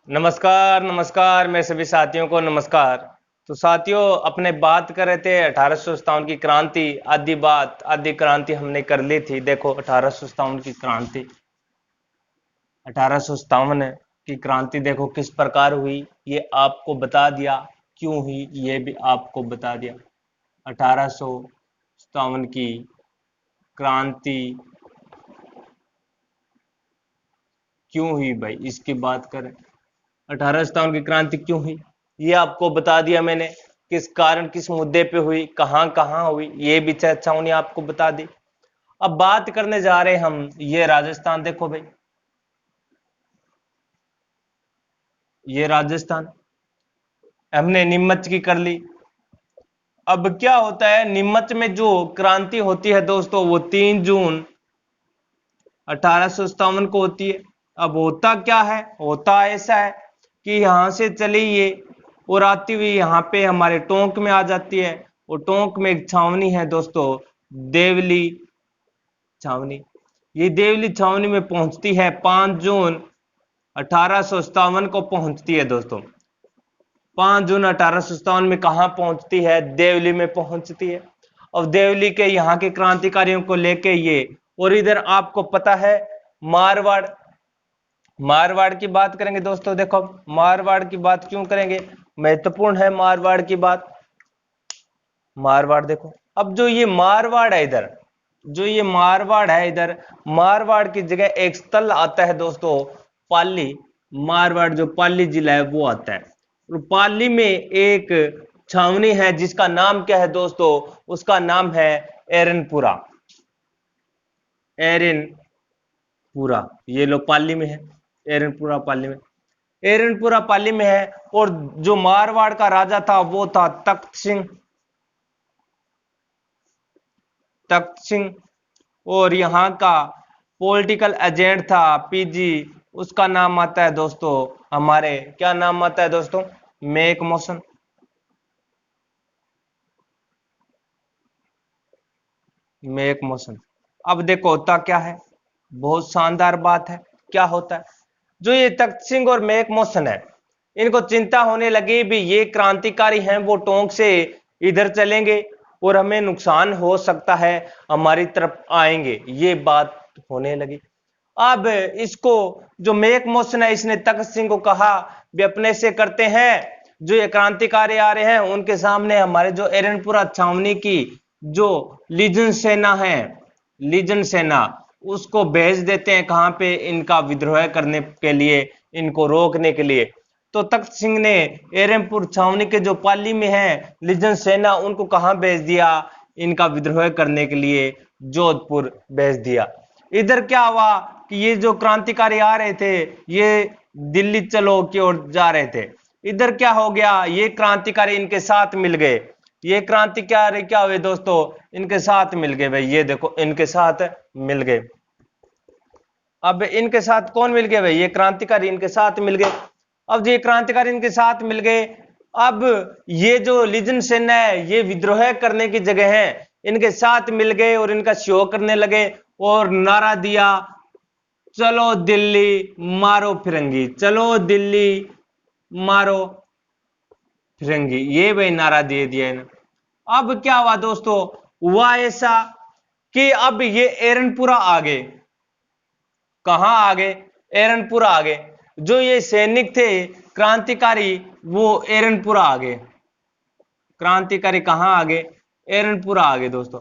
नमस्कार नमस्कार मेरे सभी साथियों को नमस्कार। तो साथियों, अपने बात कर रहे थे 1857 की क्रांति। आधी क्रांति हमने कर ली थी। देखो 1857 की क्रांति, 1857 की क्रांति देखो किस प्रकार हुई, ये आपको बता दिया। क्यों हुई ये भी आपको बता दिया। 1857 की क्रांति क्यों हुई भाई, इसकी बात करें। 1857 की क्रांति क्यों हुई ये आपको बता दिया मैंने। किस कारण, किस मुद्दे पे हुई, कहां कहां हुई, ये भी चर्चाओं ने आपको बता दी। अब बात करने जा रहे हैं हम ये राजस्थान। देखो भाई, ये राजस्थान हमने नीमच की कर ली। अब क्या होता है, नीमच में जो क्रांति होती है दोस्तों, वो 3 जून 1857 को होती है। अब होता क्या है, होता ऐसा है कि यहां से चली ये और आती हुई यहाँ पे हमारे टोंक में आ जाती है। और टोंक में एक छावनी है दोस्तों, देवली छावनी। ये देवली छावनी में पहुंचती है 5 जून 1857 को पहुंचती है दोस्तों। 5 जून 1857 में कहां पहुंचती है, देवली में पहुंचती है। और देवली के यहाँ के क्रांतिकारियों को लेके ये, और इधर आपको पता है मारवाड़, मारवाड़ की बात करेंगे दोस्तों। देखो मारवाड़ की बात क्यों करेंगे, महत्वपूर्ण है मारवाड़ की बात। मारवाड़ देखो, अब जो ये मारवाड़ है इधर, जो ये मारवाड़ है इधर, मारवाड़ की जगह एक स्थल आता है दोस्तों, पाली। मारवाड़ जो पाली जिला है वो आता है। और पाली में एक छावनी है जिसका नाम क्या है दोस्तों, उसका नाम है एरनपुरा। एरनपुरा, ये लोग पाली में है। एरनपुरा पाली में, एरनपुरा पाली में है। और जो मारवाड़ का राजा था वो था तख्त सिंह, तख्त सिंह। और यहाँ का पॉलिटिकल एजेंट था पीजी, उसका नाम आता है दोस्तों, हमारे क्या नाम आता है दोस्तों, मेक मोशन। Make motion. अब देखो होता क्या है, बहुत शानदार बात है। क्या होता है, जो ये तख्त सिंह और मेक मोशन है, इनको चिंता होने लगी भी ये क्रांतिकारी हैं, वो टोंक से इधर चलेंगे और हमें नुकसान हो सकता है, हमारी तरफ आएंगे, ये बात होने लगी। अब इसको जो मेक मोशन है, इसने तख्त सिंह को कहा भी अपने से करते हैं, जो ये क्रांतिकारी आ रहे हैं उनके सामने हमारे जो एरनपुरा छावनी की जो लीजन सेना है, लीजन सेना, उसको भेज देते हैं कहां पे, इनका विद्रोह करने के लिए, इनको रोकने के लिए। तो तख्त सिंह ने एरमपुर छावनी के जो पाली में है लीजन सेना, उनको कहां भेज दिया, इनका विद्रोह करने के लिए जोधपुर भेज दिया। इधर क्या हुआ कि ये जो क्रांतिकारी आ रहे थे, ये दिल्ली चलो की ओर जा रहे थे। इधर क्या हो गया, ये क्रांतिकारी इनके साथ मिल गए। ये क्रांतिकारी क्या हुए दोस्तों, इनके साथ मिल गए भाई। ये देखो इनके साथ मिल गए। अब इनके साथ कौन मिल गए भाई, ये क्रांतिकारी इनके साथ मिल गए। अब ये क्रांतिकारी इनके साथ मिल गए। अब ये जो लीजन सेना है, ये विद्रोह करने की जगह है, इनके साथ मिल गए और इनका सहयोग करने लगे और नारा दिया, चलो दिल्ली मारो फिरंगी, चलो दिल्ली मारो फिरंगी। ये भाई नारा दे दिया इन्हें। अब क्या हुआ दोस्तों, हुआ ऐसा कि अब ये एरनपुरा आ गए। कहां आ गए, एरनपुरा आ गए। जो ये सैनिक थे क्रांतिकारी, वो एरनपुरा आ गए। क्रांतिकारी कहां आ गए, एरनपुरा आ गए दोस्तों।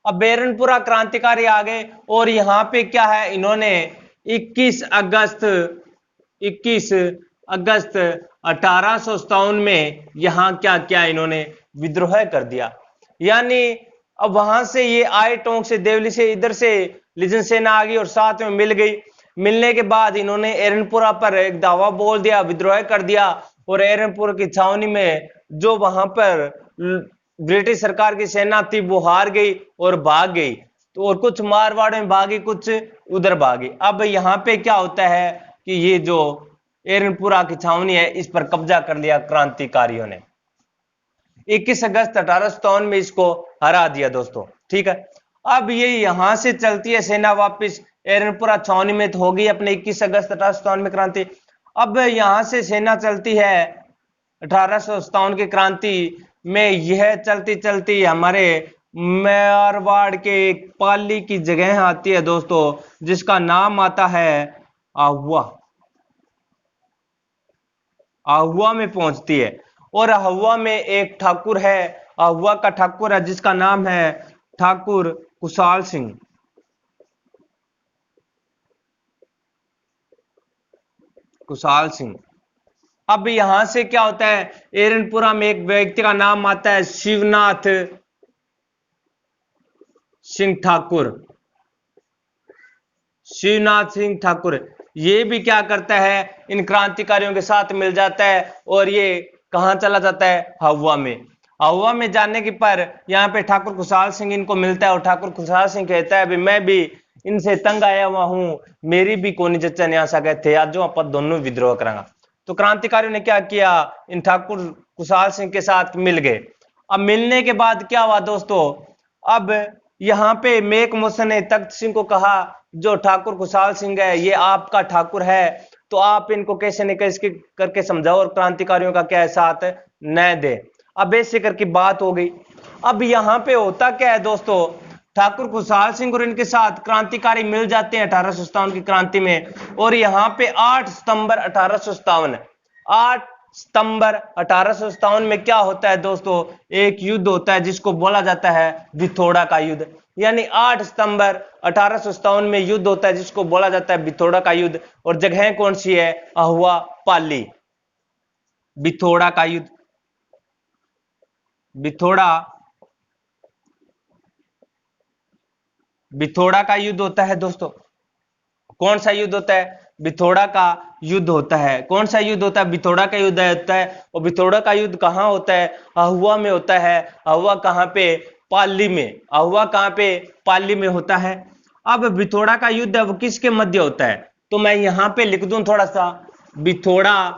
अब एरनपुरा क्रांतिकारी आ गए और यहाँ पे क्या है, इन्होंने 21 अगस्त 21 अगस्त 1857 में यहाँ क्या क्या इन्होंने विद्रोह कर दिया। यानी अब वहां से ये आए टोंक से, देवली से, इधर से लीजन सेना आ गई और साथ में मिल गई। मिलने के बाद इन्होंने एरनपुरा पर एक दावा बोल दिया, विद्रोह कर दिया। और एरनपुर की छावनी में जो वहां पर ब्रिटिश सरकार की सेना थी वो हार गई और भाग गई। तो और कुछ मारवाड़ में भागी, कुछ उधर भागी। अब यहाँ पे क्या होता है कि ये जो एरनपुरा की छावनी है, इस पर कब्जा कर लिया क्रांतिकारियों ने। 21 अगस्त 1857 में इसको हरा दिया दोस्तों, ठीक है। अब ये यहां से चलती है सेना वापस एरनपुरा छावनी में, तो होगी अपने 21 अगस्त 1857 में क्रांति। अब यहां से सेना चलती है 1857 की क्रांति में। यह चलती चलती हमारे मारवाड़ के एक पाली की जगह आती है दोस्तों, जिसका नाम आता है आहुआ। आहुआ में पहुंचती है और आहुआ में एक ठाकुर है, आहुआ का ठाकुर है जिसका नाम है ठाकुर कुशाल सिंह। कुशाल सिंह। अब यहां से क्या होता है, एरनपुरा में एक व्यक्ति का नाम आता है शिवनाथ सिंह ठाकुर। शिवनाथ सिंह ठाकुर ये भी क्या करता है, इन क्रांतिकारियों के साथ मिल जाता है और ये कहां चला जाता है, आहुआ में। आहुआ में जाने के पर यहाँ पे ठाकुर खुशहाल सिंह इनको मिलता है और ठाकुर खुशहाल सिंह कहता है, मैं भी इनसे तंग आया हुआ हूं, मेरी भी कोनी चचा नहीं आ सके थे, आज जो अपन दोनों विद्रोह करेंगे। तो क्रांतिकारियों ने क्या किया, इन ठाकुर खुशहाल सिंह के साथ मिल गए। अब मिलने के बाद क्या हुआ दोस्तों, अब यहाँ पे मेक मोहसन ने तख्त सिंह को कहा, जो ठाकुर खुशहाल सिंह है ये आपका ठाकुर है, तो आप इनको कैसे न कैसे करके समझाओ और क्रांतिकारियों का क्या साथ न दे। अब ऐसे करके बात हो गई। अब यहाँ पे होता क्या है दोस्तों, ठाकुर खुशहाल सिंह और इनके साथ क्रांतिकारी मिल जाते हैं 1857 की क्रांति में। और यहाँ पे 8 सितंबर 1857 8 सितंबर 1857 में क्या होता है दोस्तों, एक युद्ध होता है जिसको बोला जाता है बिथोड़ा का युद्ध। यानी 8 सितंबर 1857 में युद्ध होता है जिसको बोला जाता है बिथोड़ा का युद्ध। और जगह कौन सी है, आहुआ पाली। बिथोड़ा का युद्ध, बिथोड़ा का युद्ध होता है दोस्तों। कौन सा युद्ध होता है, बिथोड़ा का युद्ध होता है। कौन सा युद्ध होता है, बिथोड़ा का युद्ध होता है। और बिथोड़ा का युद्ध कहां होता है, आहुआ में होता है। आहुआ कहां पे, पाली में। आहुआ कहां पे, पाली में होता है। अब बिथोड़ा का युद्ध अब किसके मध्य होता है, तो मैं यहां पे लिख दूं थोड़ा सा, बिथोड़ा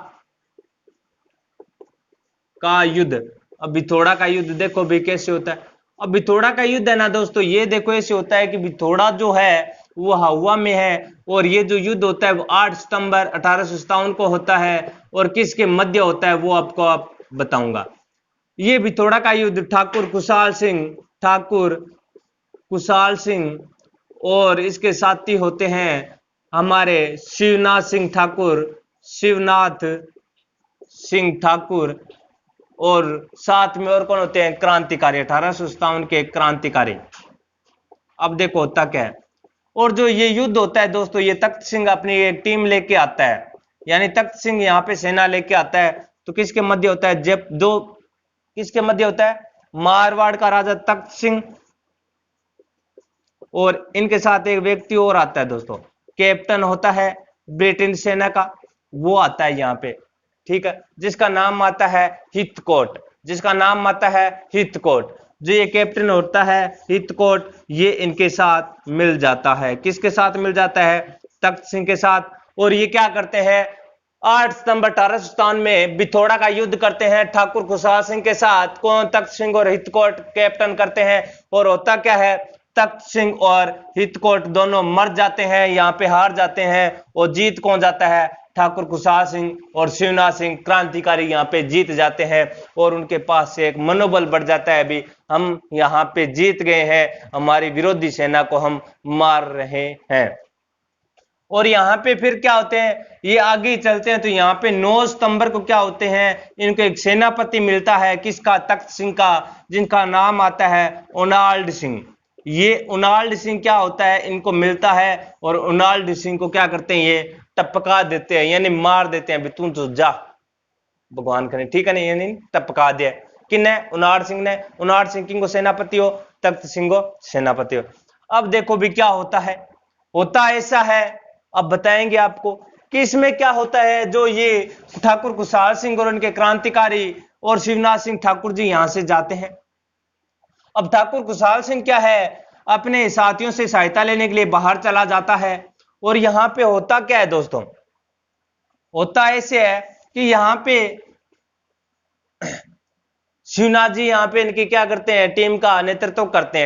का युद्ध। अब बिथोड़ा का युद्ध देखो भी कैसे होता है। अब बिथोड़ा का युद्ध है ना दोस्तों, ये देखो ऐसे होता है कि बिथोड़ा जो है वो आहुआ में है, और ये जो युद्ध होता है वो 8 सितंबर 1857 को होता है। और किसके मध्य होता है वो आपको आप बताऊंगा। ये बिथोड़ा का युद्ध ठाकुर कुशाल सिंह और इसके साथी होते हैं हमारे शिवनाथ सिंह ठाकुर, और साथ में और कौन होते हैं, क्रांतिकारी, 1857 के क्रांतिकारी। अब देखो होता क्या है, और जो ये युद्ध होता है दोस्तों, ये तख्त सिंह अपनी एक टीम लेके आता है। यानी तख्त सिंह यहाँ पे सेना लेके आता है, तो किसके मध्य होता है, जब जो किसके मध्य होता है, मारवाड़ का राजा तख्त सिंह, और इनके साथ एक व्यक्ति और आता है दोस्तों, कैप्टन होता है ब्रिटिश सेना का, वो आता है यहाँ पे, ठीक है, जिसका नाम आता है हितकोट। जो ये कैप्टन होता है हितकोट, ये इनके साथ मिल जाता है। किसके साथ मिल जाता है, तख्त सिंह के साथ। और ये क्या करते हैं, 8 सितंबर 1857 में बिथोड़ा का युद्ध करते हैं ठाकुर खुशहाल सिंह के साथ। कौन, तख्त सिंह और हितकोट कैप्टन करते हैं। और होता क्या है, तख्त सिंह और हितकोट दोनों मर जाते हैं, यहाँ पे हार जाते हैं। और जीत कौन जाता है, ठाकुर खुशहाल सिंह और शिवनाथ सिंह क्रांतिकारी यहाँ पे जीत जाते हैं। और उनके पास से एक मनोबल बढ़ जाता है, अभी हम यहाँ पे जीत गए हैं, हमारी विरोधी सेना को हम मार रहे हैं। और यहाँ पे फिर क्या होते हैं, ये आगे चलते हैं तो यहाँ पे 9 सितंबर को क्या होते हैं, इनको एक सेनापति मिलता है, किसका, तख्त सिंह का, जिनका नाम आता है ओनाल्ड सिंह। ये ओनाल्ड सिंह क्या होता है, इनको मिलता है, और ओनाल्ड सिंह को क्या करते हैं, ये टपका देते हैं, यानी मार देते हैं, तू तो जा भगवान करे, ठीक है ना, यानी टपका दिया। किन्ने, ओनाल्ड सिंह ने। ओनाल्ड सिंह किंग को सेनापति हो, तख्त सिंह को सेनापति हो। अब देखो भी क्या होता है, होता ऐसा है, अब बताएंगे आपको कि इसमें क्या होता है। जो ये ठाकुर खुशहाल सिंह और उनके क्रांतिकारी और शिवनाथ सिंह ठाकुर जी यहां से जाते हैं। अब ठाकुर खुशहाल सिंह क्या है, अपने साथियों से सहायता लेने के लिए बाहर चला जाता है। और यहां पे होता क्या है दोस्तों, होता ऐसे है कि यहां पे शिवनाथ जी यहाँ पे इनकी क्या करते हैं, टीम का नेतृत्व करते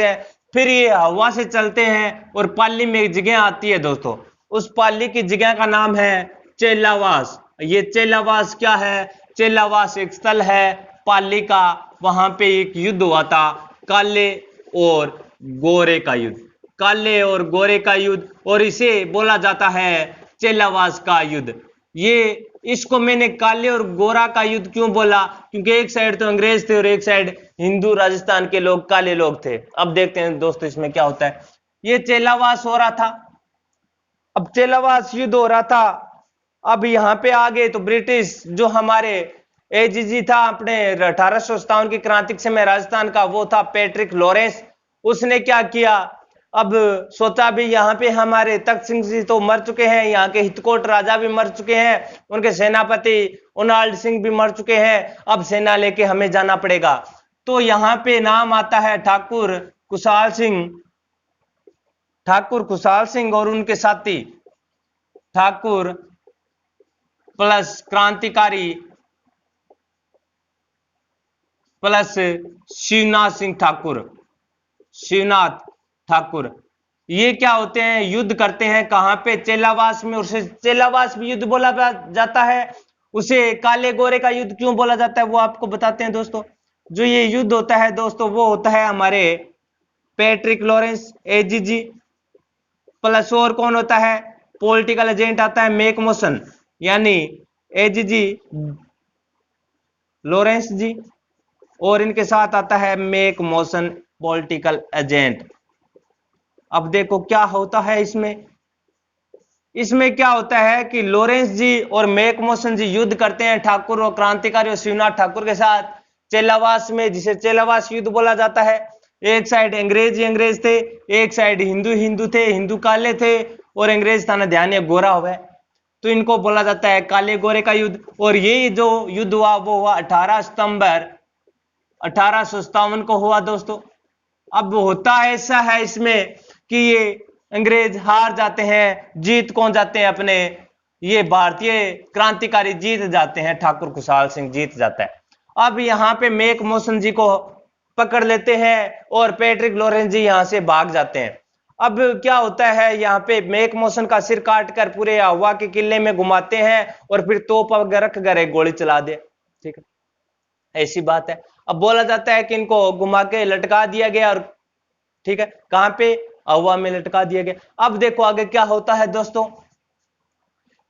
हैं। फिर ये हवा से चलते हैं और पाली में एक जगह आती है दोस्तों, उस पाली की जगह का नाम है चेलावास। ये चेलावास क्या है? चेलावास एक स्थल है पाली का, वहां पे एक युद्ध हुआ था, काले और गोरे का युद्ध, काले और गोरे का युद्ध, और इसे बोला जाता है चेलावास का युद्ध। ये इसको मैंने काले और गोरा का युद्ध क्यों बोला? क्योंकि एक साइड तो अंग्रेज थे और एक साइड हिंदू राजस्थान के लोग काले लोग थे। अब देखते हैं दोस्तों इसमें क्या होता है। ये चेलावास हो रहा था, अब चेलावास युद्ध हो रहा था। अब यहां पे आ गए तो ब्रिटिश, जो हमारे एजीजी था अपने 1857 की क्रांति के समय राजस्थान का, वो था पैट्रिक लॉरेंस। उसने क्या किया, अब सोचा भी यहाँ पे हमारे तख्त सिंह जी तो मर चुके हैं, यहाँ के हितकोट राजा भी मर चुके हैं, उनके सेनापति उनाल्ड सिंह भी मर चुके हैं, अब सेना लेके हमें जाना पड़ेगा। तो यहाँ पे नाम आता है ठाकुर खुशहाल सिंह, ठाकुर खुशहाल सिंह और उनके साथी ठाकुर प्लस क्रांतिकारी प्लस शिवनाथ सिंह ठाकुर, शिवनाथ ठाकुर, ये क्या होते हैं, युद्ध करते हैं कहां पे? चेलावास में। उसे चेलावास भी युद्ध बोला जाता है। उसे काले गोरे का युद्ध क्यों बोला जाता है वो आपको बताते हैं दोस्तों। जो ये युद्ध होता है दोस्तों, वो होता है हमारे पैट्रिक लॉरेंस एजीजी, प्लस और कौन होता है, पॉलिटिकल एजेंट आता है मेक मोशन, यानी एजीजी लॉरेंस जी, और इनके साथ आता है मेक मोशन पॉलिटिकल एजेंट। अब देखो क्या होता है इसमें। इसमें क्या होता है कि लॉरेंस जी और मेक मोशन जी युद्ध करते हैं ठाकुर और क्रांतिकारी और शिवनाथ ठाकुर के साथ चेलावास में, जिसे चेलावास युद्ध बोला जाता है। एक साइड अंग्रेज ही अंग्रेज थे, एक साइड हिंदू हिंदू थे, हिंदू काले थे और अंग्रेज था ना ध्यान है गोरा हुआ है, तो इनको बोला जाता है काले गोरे का युद्ध। और ये जो युद्ध हुआ वो हुआ 18 सितंबर 1857 को हुआ दोस्तों। अब होता ऐसा है इसमें कि ये अंग्रेज हार जाते हैं, जीत कौन जाते हैं अपने, ये भारतीय क्रांतिकारी जीत जाते हैं, ठाकुर खुशहाल सिंह जीत जाता है। अब यहाँ पे मेक मोशन जी को पकड़ लेते हैं और पैट्रिक लॉरेंस जी यहाँ से भाग जाते हैं। अब क्या होता है, यहाँ पे मेक मोशन का सिर काट कर पूरे आहुआ के किले में घुमाते हैं और फिर तोप रख कर एक गोली चला दे, ठीक है, ऐसी बात है। अब बोला जाता है कि इनको घुमा के लटका दिया गया, और ठीक है कहां पे, आहुआ में लटका दिया गया। अब देखो आगे क्या होता है दोस्तों,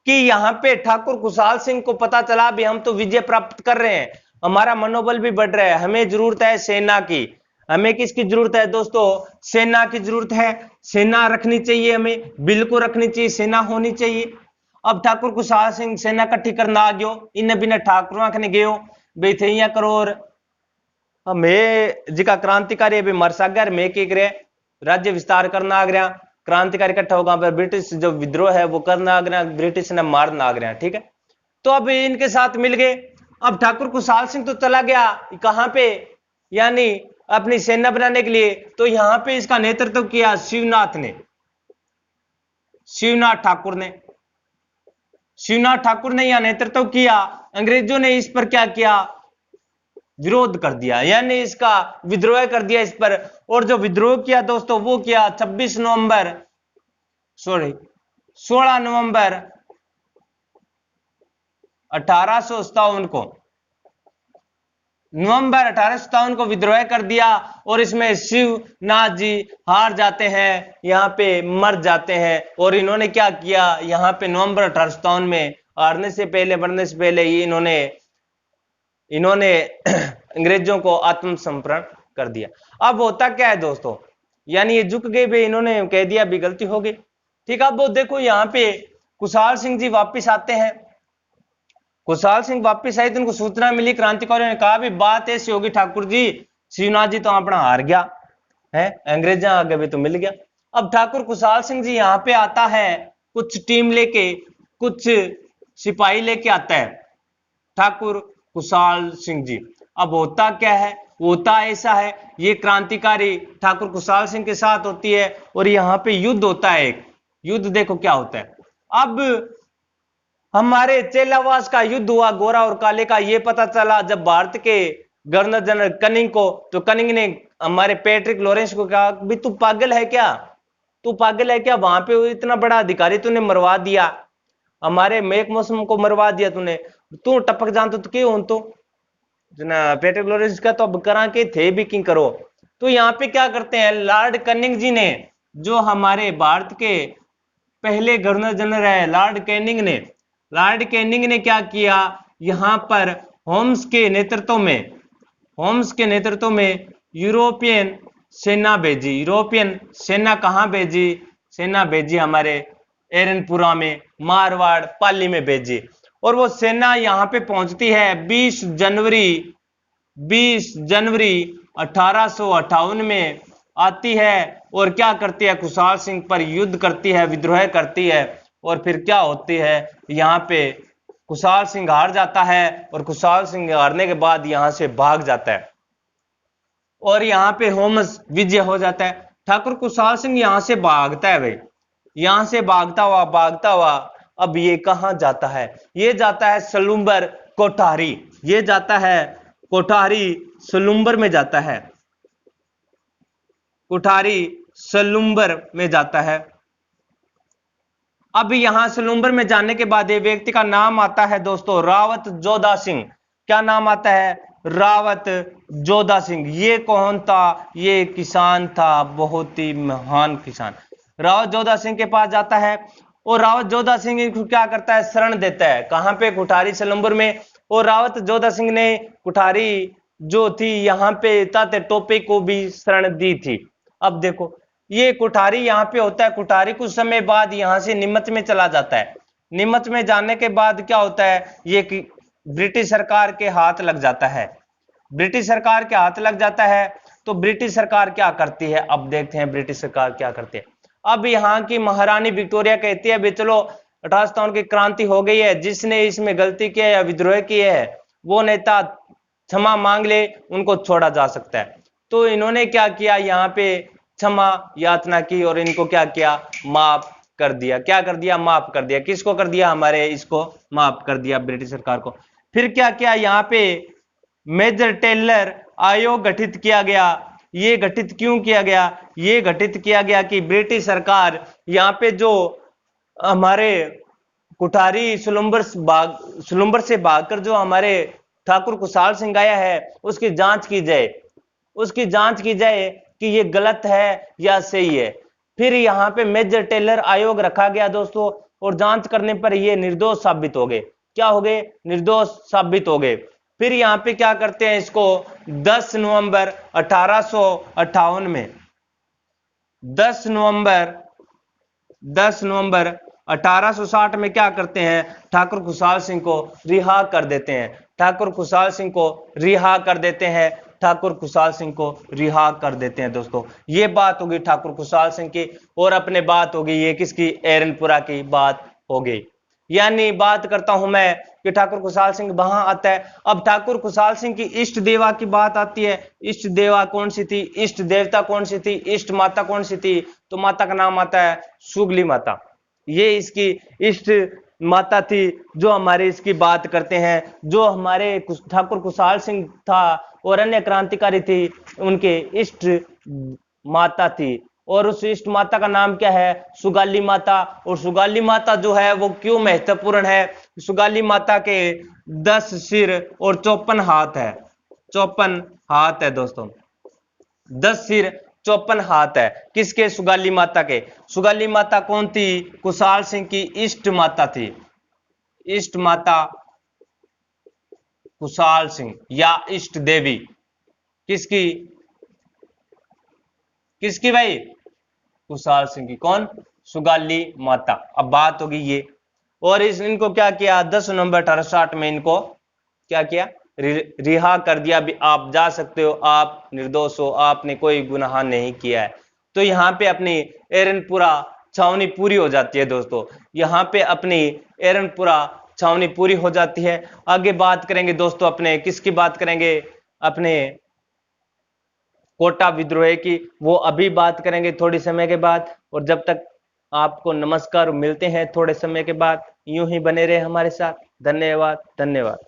कि यहाँ पे ठाकुर खुशहाल सिंह को पता चला भी हम तो विजय प्राप्त कर रहे हैं, हमारा मनोबल भी बढ़ रहा है, हमें जरूरत है सेना की। हमें किसकी जरूरत है दोस्तों? सेना की जरूरत है, सेना रखनी चाहिए, हमें बिल्कुल रखनी चाहिए, सेना होनी चाहिए। अब ठाकुर खुशहाल सिंह सेना इकट्ठी करना आ गयो, इन बिना ठाकुर आखने गयो भाई थे करोर मैं जिका क्रांतिकारी अभी मर सागर मैं की करे राज्य विस्तार करना आ गया, क्रांतिकारी इकट्ठा होगा पर ब्रिटिश जो विद्रोह है वो करना आ गया, ब्रिटिश ने मारना आ गया, ठीक है। तो अब इनके साथ मिल गए। अब ठाकुर खुशहाल सिंह तो चला गया कहां पे, यानी अपनी सेना बनाने के लिए, तो यहां पे इसका नेतृत्व किया शिवनाथ ने, शिवनाथ ठाकुर ने, शिवनाथ ठाकुर ने यह नेतृत्व किया। अंग्रेजों ने इस पर क्या किया, विरोध कर दिया, यानी इसका विद्रोह कर दिया इस पर। और जो विद्रोह किया दोस्तों वो किया 26 नवंबर 16 नवंबर 1857 को, नवंबर 1857 को विद्रोह कर दिया। और इसमें शिवनाथ जी हार जाते हैं, यहाँ पे मर जाते हैं। और इन्होंने क्या किया, यहाँ पे नवंबर 1857 में हारने से पहले, मरने से पहले ही इन्होंने अंग्रेजों को आत्मसमर्पण कर दिया। अब होता क्या है दोस्तों, यानी ये झुक गए भाई, इन्होंने कह दिया भी गलती हो गई, ठीक है। अब वो देखो यहाँ पे खुशहाल सिंह जी वापिस आते हैं, खुशहाल सिंह वापिस आए तो उनको सूचना मिली, क्रांतिकारियों ने कहा भी बात ऐसी होगी ठाकुर जी, शिवनाथ जी तो अपना हार गया है, अंग्रेजा आगे भी तो मिल गया। अब ठाकुर खुशहाल सिंह जी यहाँ पे आता है, कुछ टीम लेके, कुछ सिपाही लेके आता है ठाकुर खुशहाल सिंह जी। अब होता क्या है, होता ऐसा है, ये क्रांतिकारी ठाकुर खुशहाल सिंह के साथ होती है और यहाँ पे युद्ध होता है, एक युद्ध देखो क्या होता है। अब हमारे चेलावास का युद्ध हुआ गोरा और काले का, ये पता चला जब भारत के गवर्नर जनरल कनिंग को, तो कनिंग ने हमारे पैट्रिक लॉरेंस को कहा भी तू पागल है क्या, तू पागल है क्या, वहां पे इतना बड़ा अधिकारी तूने मरवा दिया। हमारे मेघ मौसम को मरवा दिया तूने, तू टपक जान तो क्यों तो पेटर ग्लोरियस का तो अब करा के थे भी की करो। तो यहाँ पे क्या करते हैं, लॉर्ड कैनिंग जी ने, जो हमारे भारत के पहले गवर्नर जनरल है लॉर्ड कैनिंग ने क्या किया, यहाँ पर होम्स के नेतृत्व में यूरोपियन सेना भेजी। यूरोपियन सेना कहाँ भेजी, सेना भेजी हमारे एरनपुरा में, मारवाड़ पाली में भेजी। और वो सेना यहाँ पे पहुंचती है 20 जनवरी 1858 में आती है और क्या करती है, खुशहाल सिंह पर युद्ध करती है, विद्रोह करती है। और फिर क्या होती है, यहाँ पे खुशहाल सिंह हार जाता है और खुशहाल सिंह हारने के बाद यहाँ से भाग जाता है और यहाँ पे होम्स विजय हो जाता है। ठाकुर खुशहाल सिंह यहाँ से भागता है भाई, यहाँ से भागता हुआ अब ये कहाँ जाता है, ये जाता है सलूम्बर कोठारी, ये जाता है कोठारी सलूम्बर में जाता है, कोठारी सलूम्बर में जाता है। अब यहां सलूम्बर में जाने के बाद ये व्यक्ति का नाम आता है दोस्तों रावत जोधा सिंह। क्या नाम आता है, रावत जोधा सिंह। ये कौन था, ये किसान था, बहुत ही महान किसान। रावत जोधा सिंह के पास जाता है और रावत जोधा सिंह इनको क्या करता है, शरण देता है। कहां पे, कुठारी सलूम्बर में। और रावत जोधा सिंह ने कुठारी जो थी यहाँ पे ताते टोपे को भी शरण दी थी। अब देखो ये कुठारी यहाँ पे होता है, कुठारी कुछ समय बाद यहाँ से नीमच में चला जाता है। नीमच में जाने के बाद क्या होता है, ये ब्रिटिश सरकार के हाथ लग जाता है। ब्रिटिश सरकार के हाथ लग जाता है तो ब्रिटिश सरकार क्या करती है, अब देखते हैं ब्रिटिश सरकार क्या करती है। अब यहाँ की महारानी विक्टोरिया कहती है भी चलो 1857 की क्रांति हो गई है, जिसने इसमें गलती की है या विद्रोह किए है वो नेता क्षमा मांग ले, उनको छोड़ा जा सकता है। तो इन्होंने क्या किया, यहाँ पे क्षमा यातना की और इनको क्या किया, माफ कर दिया। क्या कर दिया, माफ कर दिया। किसको कर दिया, हमारे इसको माफ कर दिया, ब्रिटिश सरकार को। फिर क्या किया, यहाँ पे मेजर टेलर आयोग गठित किया गया। ये गठित क्यों किया गया, ये गठित किया गया कि ब्रिटिश सरकार यहाँ पे जो हमारे कुठारी सलूम्बर से भागकर जो हमारे ठाकुर खुशहाल सिंह आया है उसकी जांच की जाए कि ये गलत है या सही है। फिर यहाँ पे मेजर टेलर आयोग रखा गया दोस्तों, और जांच करने पर ये निर्दोष साबित हो गए। क्या हो गए, निर्दोष साबित हो गए। फिर यहाँ पे क्या करते हैं, इसको 10 नवंबर 1858 में 10 नवंबर 1860 में क्या करते हैं, ठाकुर खुशहाल सिंह को रिहा कर देते हैं। ठाकुर खुशहाल सिंह को रिहा कर देते हैं। ठाकुर खुशहाल सिंह को रिहा कर देते हैं दोस्तों। ये बात होगी ठाकुर खुशहाल सिंह की, और अपने बात होगी ये किसकी, एरनपुरा की बात हो गई। यानी बात करता हूं मैं कि ठाकुर खुशहाल सिंह वहां आता है। अब ठाकुर खुशहाल सिंह की इष्ट देवा की बात आती है। इष्ट देवा कौन सी थी, इष्ट देवता कौन सी थी, इष्ट माता कौन सी थी, तो माता का नाम आता है सुगली माता। ये इसकी इष्ट माता थी जो हमारे इसकी बात करते हैं, जो हमारे ठाकुर खुशहाल सिंह था और अन्य क्रांतिकारी थी, उनके इष्ट माता थी। और उस इष्ट माता का नाम क्या है, सुगाली माता। और सुगाली माता जो है वो क्यों महत्वपूर्ण है, सुगाली माता के 10 सिर और 54 हाथ है। 54 हाथ है दोस्तों, 10 सिर 54 हाथ है। किसके, सुगाली माता के। सुगाली माता कौन थी, खुशहाल सिंह की इष्ट माता थी। इष्ट माता खुशहाल सिंह या इष्ट देवी किसकी, किसकी भाई, खुशहाल सिंह की। कौन, सुगाली माता। अब बात होगी ये। और इनको क्या किया, 10 नवंबर 1860 में इनको क्या किया, रिहा कर दिया भी आप जा सकते हो, आप निर्दोष हो, आपने कोई गुनाह नहीं किया है। तो यहाँ पे अपनी एरनपुरा छावनी पूरी हो जाती है दोस्तों। यहाँ पे अपनी एरनपुरा छावनी पूरी हो जाती है। आगे बात करेंगे दोस्तों अपने किसकी बात करेंगे, अपने कोटा विद्रोह की, वो अभी बात करेंगे थोड़ी समय के बाद। और जब तक आपको नमस्कार, मिलते हैं थोड़े समय के बाद। यूं ही बने रहे हमारे साथ। धन्यवाद, धन्यवाद।